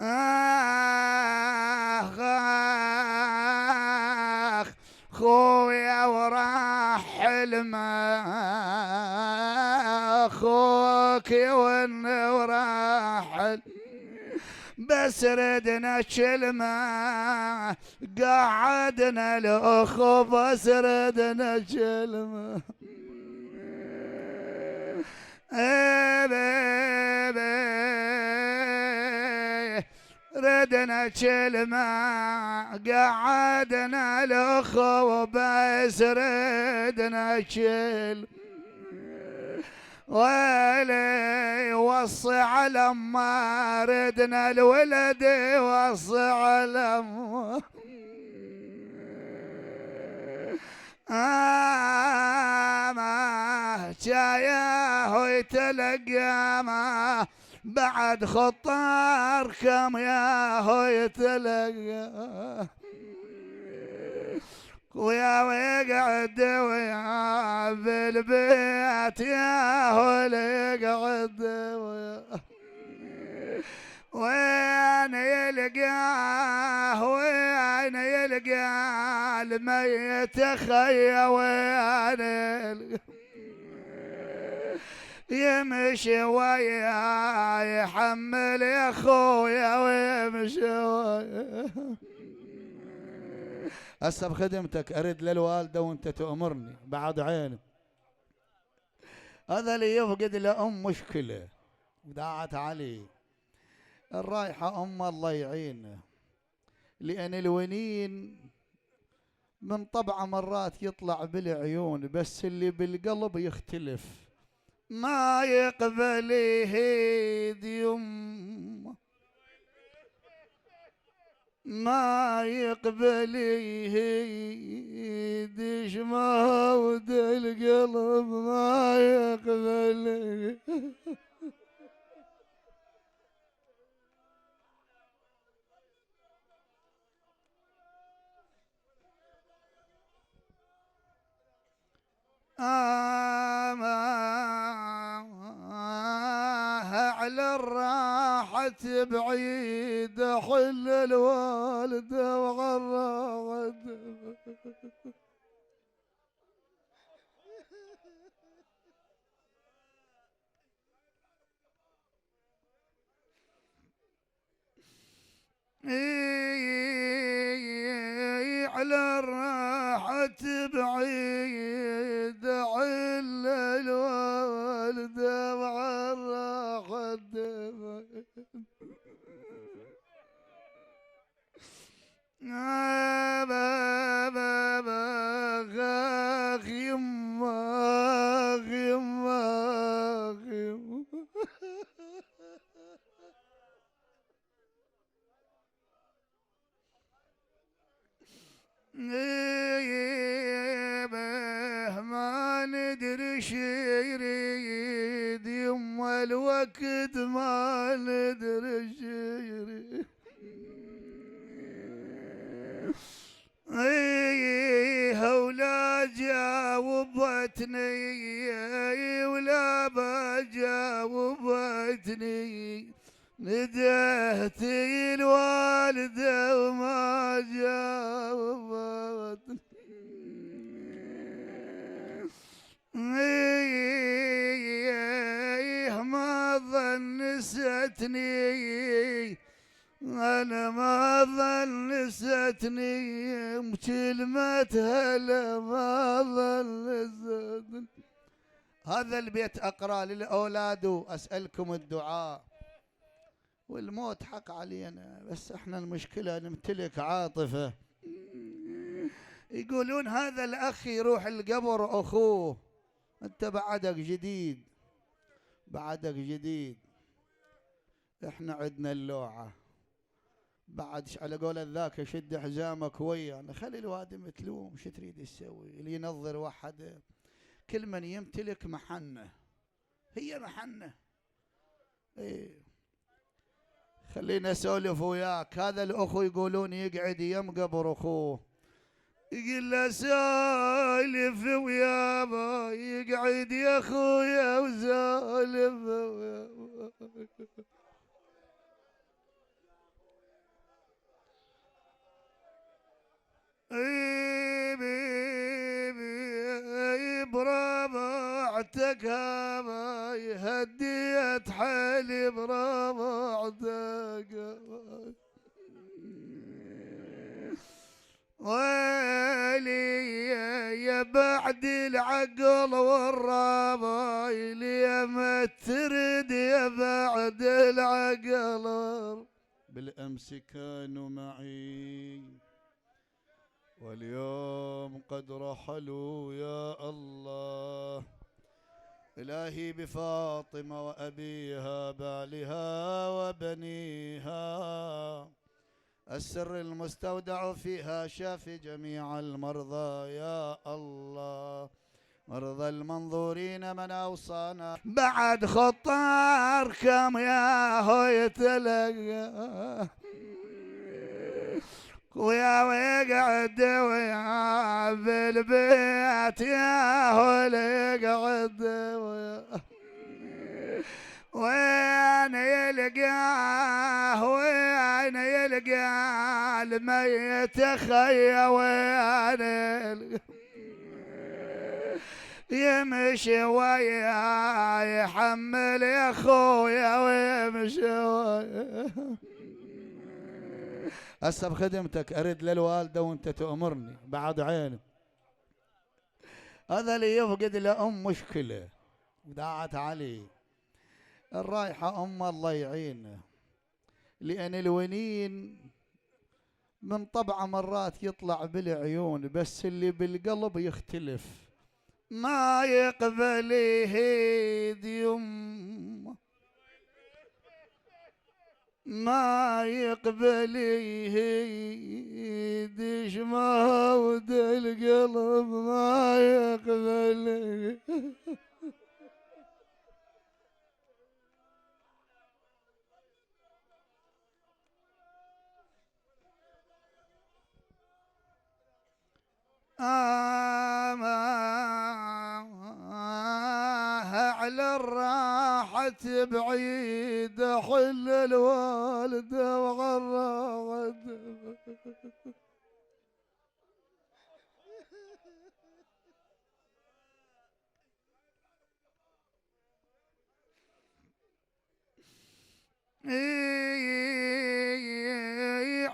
آخ آخ خويا وراح الماء أخوك وراح بس ردنا كلمة قعدنا الأخو بس ردنا كلمة ردنا كلمة قعدنا الأخو بس ردنا كلمة ويلي وصي على ما ردنا الولد وصي على ما جايه يتلقى ما بعد خطار كم ياهو يتلقى ويا ويقعد ويا بالبيت ياهو يقعد وين يلقاه وين يلقى الميت خيا وين يمشي ويا يحمل يا خويا ويمشي ويا هسه بخدمتك ارد للوالده وانت تأمرني بعد عيني. هذا اللي يفقد لأم مشكله دعت علي الرايحة أم الله يعينه، لأن الونين من طبعه مرات يطلع بالعيون بس اللي بالقلب يختلف. ما يقبل يهيد يم ما يقبل يهيد شماود القلب ما يقبل على الراحة بعيد حل الوالدة وغرد على الراحة بعيد حل الوالدة وغرد ما ندري شي يريد يما الوقت ما ندري شي يريد ولا جاوبتني ولا بجاوبتني ندهت الوالدة وما جاوبتني ما ظنستني أنا ما ظنستني بكلمتها ما ظنستني. هذا البيت أقرأ للأولاد وأسألكم الدعاء. والموت حق علينا بس احنا المشكلة نمتلك عاطفة. يقولون هذا الأخ يروح القبر أخوه، أنت بعدك جديد بعدك جديد. احنا عدنا اللوعة بعد على قول ذاك شد حزامك ويانا خلي الوادم تلوم شو تريد تسوي. اللي ينظر واحد كل من يمتلك محنة هي محنة. ايه خلينا اسولف وياك. هذا الاخو يقولون يقعد يم قبر اخوه يقول له سالف ويابا يقعد يا اخويا وسالف ويابا ربعتك هاي هديت حالي بربعتك ويلي يا بعد العقل والربايل يا ما ترد يا بعد العقل بالأمس كانوا معي واليوم قد رحلوا يا الله إلهي بفاطمة وأبيها بعلها وبنيها السر المستودع فيها شافي جميع المرضى يا الله مرضى المنظورين من أوصانا بعد خطار كم يا هو يتلقى ويا ويقعد ويا بالبيت يا هو يقعد وين يلقاه وين يلقى الميت خيا وين يمشي ويا يحمل يا خويا ويمشي ويا هسه بخدمتك ارد للوالده وانت تأمرني بعد عيني هذا اللي يفقد لأم مشكله دعت علي الرايحة أم الله يعينه لأن الونين من طبعه مرات يطلع بالعيون بس اللي بالقلب يختلف ما يقبل يهيد يم ما يقبل يهيد شماود القلب ما يقبل على الراحة بعيد حل الوالدة وغرّد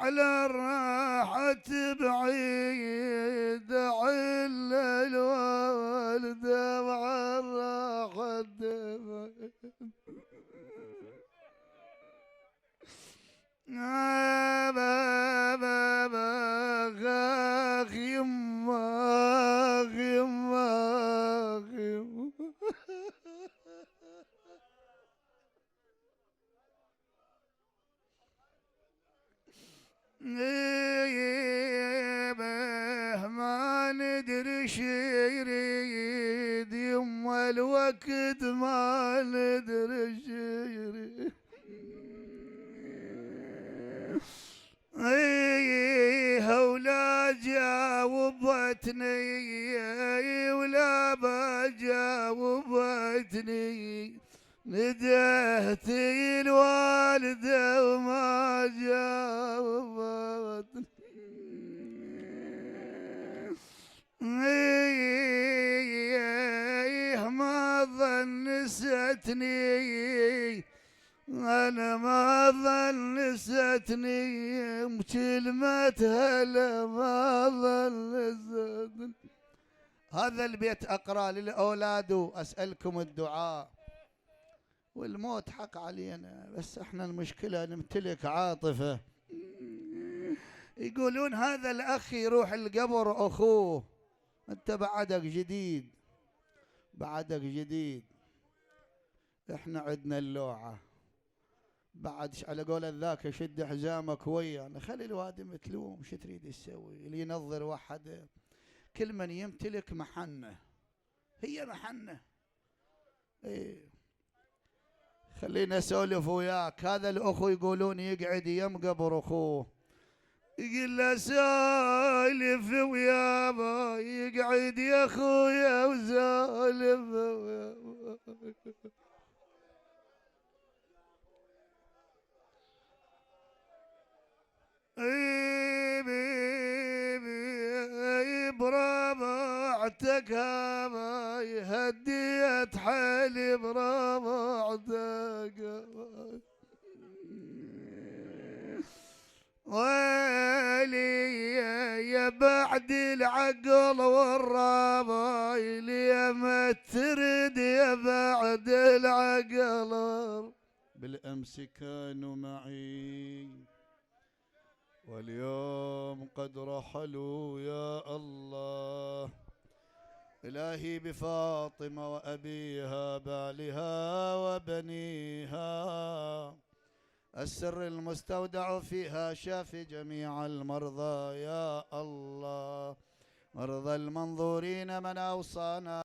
على الراحة بعيد حل الوالدة وغرّد غاخ يما يما ما ندري شي يريد يما الوقت ما ندري شي يريد ولا جاوبتني ولا بجاوبتني ندهت الوالدة وما جاوبتني ما ظنستني أنا ما ظنستني بكلمتها لا ما ظنستني هذا البيت أقرأ للأولاد وأسألكم الدعاء والموت حق علينا بس احنا المشكلة نمتلك عاطفة يقولون هذا الأخ يروح القبر أخوه أنت بعدك جديد بعدك جديد احنا عدنا اللوعة بعد على قول ذاك شد حزامك ويانا خلي الوادم متلوم شو تريد يسوي اللي ينظر واحد كل من يمتلك محنة هي محنة ايه خلينا اسولف وياك هذا الاخو يقولون يقعد يم قبر اخوه يقول له سالف ويابا يقعد يا اخويا وسالف ويابا بربعتك هاي هديت حالي بربع دقايق ويلي يا بعد العقل والربايل يا ما ترد يا بعد العقل. بالأمس كانوا معي واليوم قد رحلوا يا الله. إلهي بفاطمة وأبيها بعلها وبنيها السر المستودع فيها شاف جميع المرضى يا الله. مرضى المنظورين من أوصانا